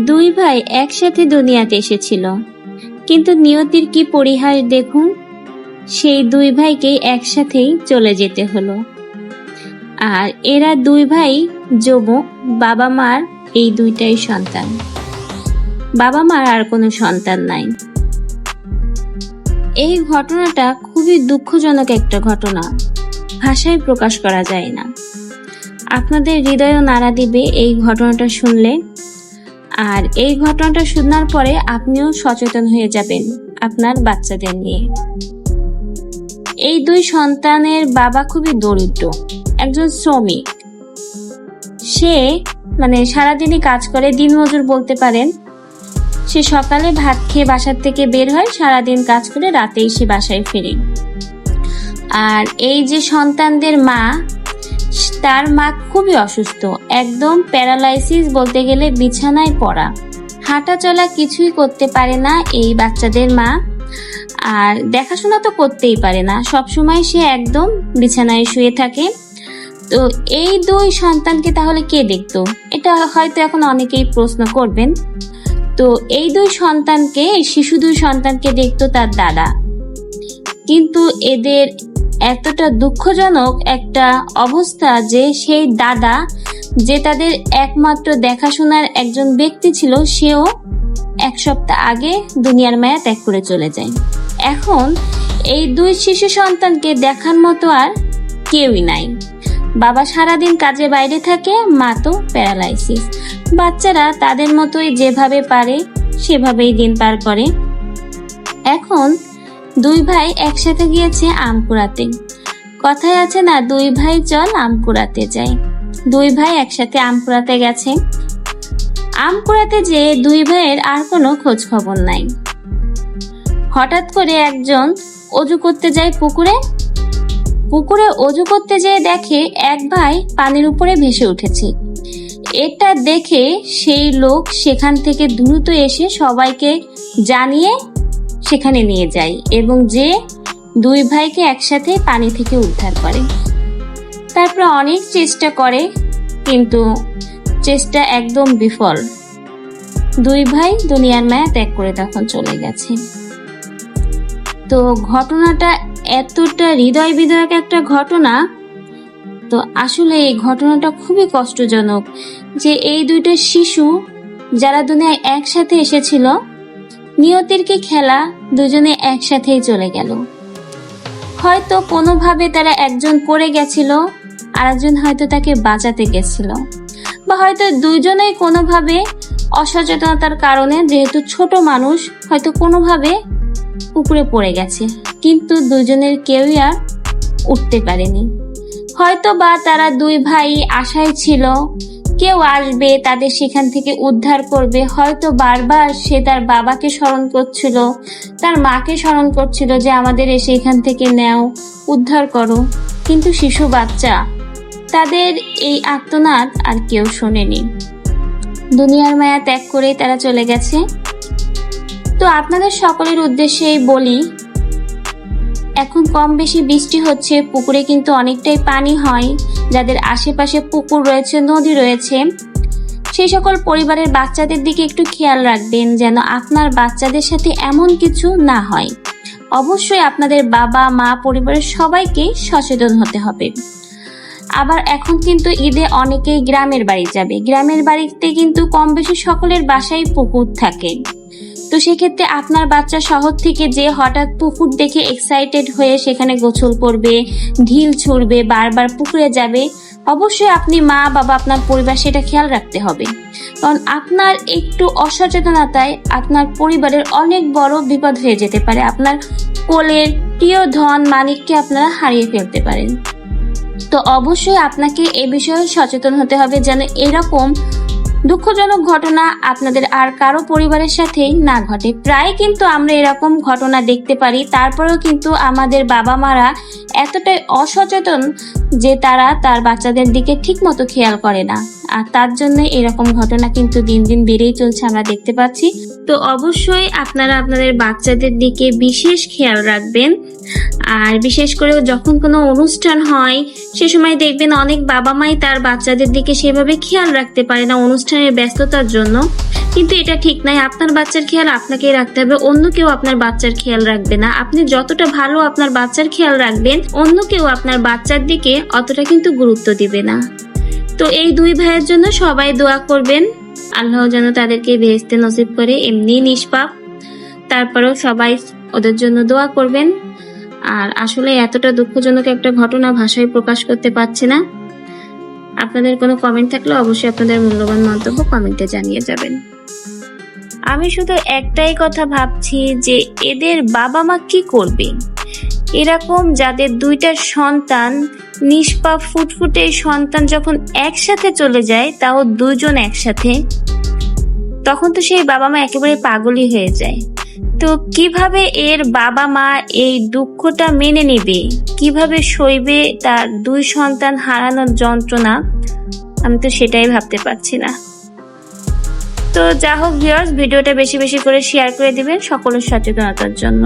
দুই ভাই একসাথে দুনিয়াতে এসেছিল, কিন্তু নিয়তির কি পরিহাস দেখুন, সেই দুই ভাইকে একসাথেই চলে যেতে হলো। আর এরা দুই ভাই যমুক, বাবা মার এই দুইটাই সন্তান, বাবা মার আর কোনো সন্তান নাই। এই ঘটনাটা খুবই দুঃখজনক একটা ঘটনা, ভাষায় প্রকাশ করা যায় না। আপনাদের হৃদয়ও নাড়া দিবে এই ঘটনাটা শুনলে, আর এই ঘটনাটা শোনার পরে আপনিও সচেতন হয়ে যাবেন আপনার বাচ্চাদের নিয়ে। এই দুই সন্তানের বাবা খুবই দরিদ্র, একজন শ্রমিক। সে সারাদিনই কাজ করে, দিনমজুর বলতে পারেন। সে সকালে ভাত খেয়ে বাসার থেকে বের হয়, সারাদিন কাজ করে রাতেই সে বাসায় ফেরে। আর এই যে সন্তানদের মা, তার মা খুবই অসুস্থ, একদম প্যারালাইসিস বলতে গেলে, বিছানায় পড়া, হাঁটা চলা কিছুই করতে পারে না এই বাচ্চাদের মা। আর দেখাশোনা তো করতেই পারে না, সবসময় সে একদম বিছানায় শুয়ে থাকে। তো এই দুই সন্তানকে তাহলে কে দেখতো, এটা হয়তো এখন অনেকেই প্রশ্ন করবেন। তো এই দুই সন্তানকে, শিশু দুই সন্তানকে দেখতো তার দাদা। কিন্তু এদের এতটা দুঃখজনক একটা অবস্থা যে সেই দাদা, যে তাদের একমাত্র দেখাশোনার একজন ব্যক্তি ছিল, সেও এক সপ্তাহ আগে দুনিয়ার মায়া ত্যাগ করে চলে যায়। এখন এই দুই শিশু সন্তানকে দেখার মতো আর কেউই নাই। বাবা সারাদিন কাজে বাইরে থাকে, মা তো প্যারালাইসিস। বাচ্চারা তাদের মতোই যেভাবে পারে সেভাবেই দিন পার করে। এখন দুই ভাই একসাথে গিয়েছে আম কুড়াতে। কথায় আছে না, দুই ভাই চল আম কুড়াতে যাই। দুই ভাই একসাথে আম কুড়াতে গেছে। আম কুড়াতে যে দুই ভাইয়ের আর কোনো খোঁজ খবর নাই। হঠাৎ করে একজন অজু করতে যায় পুকুরে। পুকুরে অজু করতে যেয়ে দেখে এক ভাই পানির উপরে ভেসে উঠেছে। এটা দেখে সেই লোক সেখান থেকে দ্রুত এসে সবাইকে জানিয়ে সেখানে নিয়ে যায় এবং যে দুই ভাইকে একসাথে পানি থেকে উদ্ধার করে। তারপর অনেক চেষ্টা করে, কিন্তু চেষ্টা একদম বিফল। দুই ভাই দুনিয়ার মায়া ত্যাগ করে তখন চলে গেছে। তো ঘটনাটা এতটা হৃদয় বিদারক একটা ঘটনা। তো আসলে এই ঘটনাটা খুবই কষ্টজনক যে এই দুইটা শিশু যারা দুনিয়ায় একসাথে এসেছিল, নিয়তির কি খেলা, দুজনে একসাথেই চলে গেল। হয়তো কোনোভাবে তারা একজন পড়ে গেছিল, আর একজন হয়তো তাকে বাঁচাতে গেছিল, বা হয়তো দুইজনেই কোনোভাবে অসচেতনতার কারণে, যেহেতু ছোট মানুষ, হয়তো কোনোভাবে পুকুরে পড়ে গেছে, কিন্তু দুজনের কেউই আর উঠতে পারেনি। হয়তো বা তারা দুই ভাই আশায় ছিল কেউ আসবে, তাদের সেখান থেকে উদ্ধার করবে। হয়তো বারবার সে তার বাবাকে স্মরণ করছিল, তার মাকে স্মরণ করছিল যে আমাদের এসে এখান থেকে নেও, উদ্ধার করো। কিন্তু শিশু বাচ্চা, তাদের এই আর্তনাদ আর কেউ শোনেনি। দুনিয়ার মায়া ত্যাগ করেই তারা চলে গেছে। তো আপনাদের সকলের উদ্দেশ্যেই বলি, এখন কম বেশি বৃষ্টি হচ্ছে, পুকুরে কিন্তু অনেকটাই পানি হয়। যাদের আশেপাশে পুকুর রয়েছে, নদী রয়েছে, সেই সকল পরিবারের বাচ্চাদের দিকে একটু খেয়াল রাখবেন যেন আপনার বাচ্চাদের সাথে এমন কিছু না হয়। অবশ্যই আপনাদের বাবা মা, পরিবারের সবাইকে সচেতন হতে হবে। আবার এখন কিন্তু ঈদে অনেকেই গ্রামের বাড়ি যাবে। গ্রামের বাড়িতে কিন্তু কম বেশি সকলের বাসায় পুকুর থাকে। তো সেক্ষেত্রে আপনার বাচ্চা শহর থেকে যে হঠাৎ পুকুর দেখে এক্সাইটেড হয়ে সেখানে গোসল করবে, ঢিল ছুড়বে, বারবার পুকুরে যাবে, অবশ্যই আপনি মা বাবা, আপনার পরিবার সেটা খেয়াল রাখতে হবে। কারণ আপনার একটু অসচেতনতায় আপনার পরিবারের অনেক বড় বিপদ হয়ে যেতে পারে। আপনার কোলের প্রিয় ধন মানিককে আপনারা হারিয়ে ফেলতে পারেন। তো অবশ্যই আপনাকে এ বিষয়ে সচেতন হতে হবে যেন এরকম দুঃখজনক ঘটনা আপনাদের আর কারো পরিবারের সাথেই না ঘটে। প্রায় কিন্তু আমরা এরকম ঘটনা দেখতে পারি, তারপরেও কিন্তু আমাদের বাবা মারা এতটাই অসচেতন যে তারা তার বাচ্চাদের দিকে ঠিক মতো খেয়াল করে না, আর তার জন্য এরকম ঘটনা কিন্তু দিন দিন বেড়েই চলছে, আমরা দেখতে পাচ্ছি। তো অবশ্যই আপনারা আপনাদের বাচ্চাদের দিকে বিশেষ খেয়াল রাখবেন। আর বিশেষ করে যখন কোনো অনুষ্ঠান হয় সে সময় দেখবেন অনেক বাবা মাই তার বাচ্চাদের দিকে সেভাবে খেয়াল রাখতে পারে না অনুষ্ঠানের ব্যস্ততার জন্য, কিন্তু এটা ঠিক নাই। আপনার বাচ্চার খেয়াল আপনাকেই রাখতে হবে, অন্য কেউ আপনার বাচ্চার খেয়াল রাখবে না। আপনি যতটা ভালো আপনার বাচ্চার খেয়াল রাখবেন, অন্য কেউ আপনার বাচ্চার দিকে অতটা কিন্তু গুরুত্ব দিবে না। তো এই দুই ভাইয়ের জন্য সবাই দোয়া করবেন, আল্লাহ যেন তাদেরকে বেহেশতে নসিব করে। এমনি নিষ্পাপ, তারপরেও সবাই ওদের জন্য দোয়া করবেন। আর আসলে এতটা দুঃখজনক একটা ঘটনা ভাষায় প্রকাশ করতে পারছি না। আপনাদের কোনো কমেন্ট থাকলে অবশ্যই আপনাদের মূল্যবান মন্তব্য কমেন্টে জানিয়ে যাবেন। আমি শুধু একটাই কথা ভাবছি যে এদের বাবা মা কি করবে। এরকম যাদের দুইটা সন্তান, নিষ্পাপ ফুটফুটে সন্তান যখন একসাথে চলে যায়, তাও দুজন একসাথে, তখন তো সেই বাবা মা একেবারে পাগলই হয়ে যায়। তো কিভাবে এর বাবা মা এই দুঃখটা মেনে নেবে, কিভাবে সইবে তার দুই সন্তান হারানোর যন্ত্রণা, আমি তো সেটাই ভাবতে পারছি না। তো যা হোক ভিউয়ার্স, ভিডিওটা বেশি বেশি করে শেয়ার করে দিবেন সকলের সচেতনতার জন্য।